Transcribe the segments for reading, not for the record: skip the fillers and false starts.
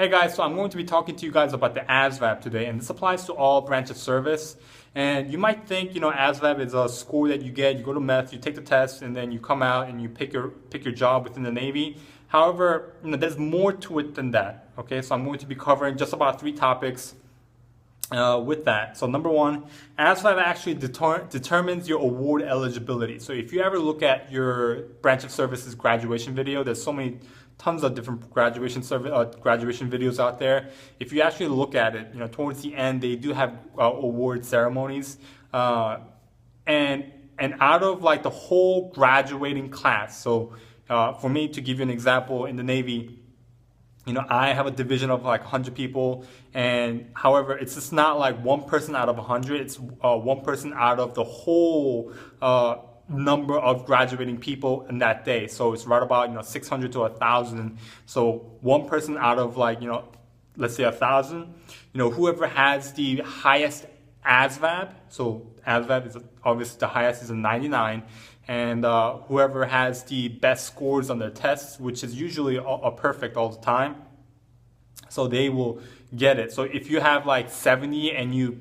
Hey guys, so I'm going to be talking to you guys about the Asvab today, and this applies to all branch of service. And you might think, Asvab is a score that you get, you go to METH, you take the test, and then you come out and you pick your job within the Navy. However, there's more to it than that. Okay, so I'm going to be covering just about 3 topics with that. So number 1, Asvab actually determines your award eligibility. So if you ever look at your branch of services graduation video, there's tons of different graduation videos out there. If you actually look at it, towards the end they do have award ceremonies, and out of like the whole graduating class. So for me, to give you an example, in the Navy, I have a division of like 100 people, and however, it's just not like one person out of 100. It's one person out of the whole number of graduating people in that day. So it's right about 600 to 1,000. So one person out of like let's say 1,000. Whoever has the highest ASVAB. So ASVAB is obviously the highest is a 99, and whoever has the best scores on their tests, which is usually a perfect all the time, so they will get it. So if you have like 70 and you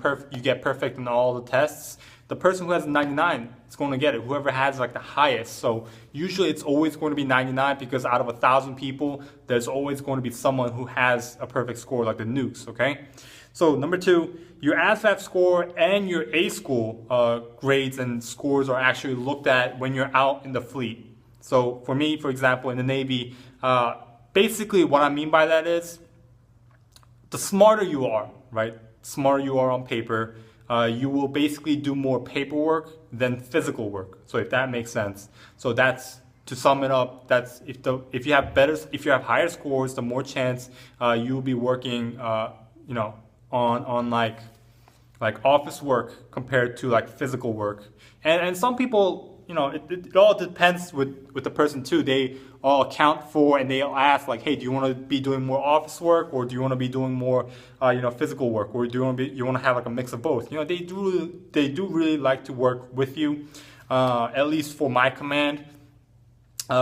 get perfect in all the tests, the person who has 99 is going to get it, whoever has like the highest. So usually it's always going to be 99, because out of 1,000 people, there's always going to be someone who has a perfect score, like the nukes, okay? So number 2, your ASVAB score and your A school grades and scores are actually looked at when you're out in the fleet. So for me, for example, in the Navy, basically what I mean by that is, the smarter you are, right? Smarter you are on paper, you will basically do more paperwork than physical work. So if that makes sense. So that's, to sum it up, that's if you have higher scores, the more chance you'll be working on like office work compared to like physical work. And some people, it all depends with the person too. They all account for, and they'll ask like, hey, do you want to be doing more office work, or do you want to be doing more physical work, or do you want to have like a mix of both? They do really like to work with you, at least for my command.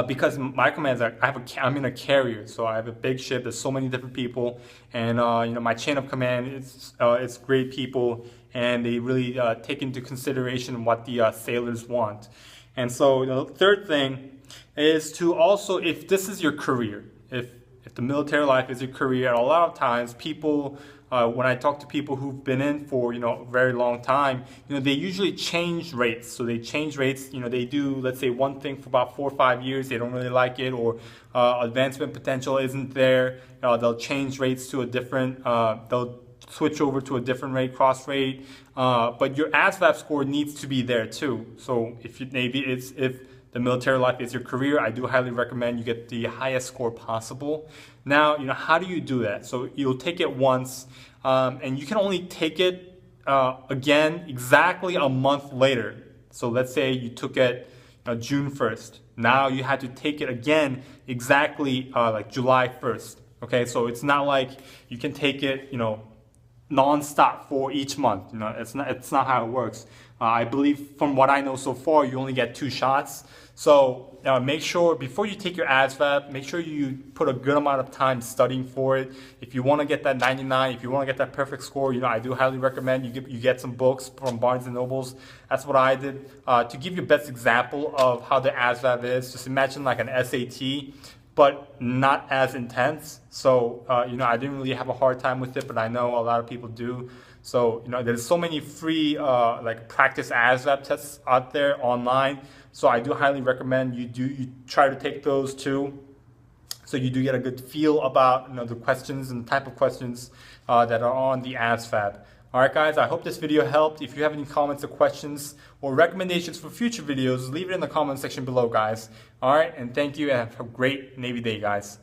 Because my command is I'm in a carrier, so I have a big ship. There's so many different people, and my chain of command it's great people, and they really take into consideration what the sailors want. And so the third thing is to also, if this is your career, if the military life is your career, a lot of times people, when I talk to people who've been in for a very long time, they usually change rates. So they change rates. They do, let's say, one thing for about 4 or 5 years. They don't really like it, or advancement potential isn't there. They'll change rates to a different. They'll switch over to a different rate, cross rate. But your ASVAB score needs to be there too. So if the military life is your career, I do highly recommend you get the highest score possible. Now, how do you do that? So you'll take it once, and you can only take it again exactly a month later. So let's say you took it June 1st. Now you had to take it again exactly like July 1st. Okay, so it's not like you can take it, non-stop for each month. It's not how it works. I believe, from what I know so far, you only get 2 shots. So make sure before you take your ASVAB, make sure you put a good amount of time studying for it. If you want to get that 99, if you want to get that perfect score, I do highly recommend you get some books from Barnes & Nobles. That's what I did. To give you the best example of how the ASVAB is, just imagine like an SAT, but not as intense. So, I didn't really have a hard time with it, but I know a lot of people do. So, there's so many free like practice ASVAB tests out there online. So I do highly recommend you try to take those too. So you do get a good feel about the questions and the type of questions that are on the ASVAB. Alright guys, I hope this video helped. If you have any comments or questions or recommendations for future videos, leave it in the comment section below, guys. Alright, and thank you, and have a great Navy Day, guys.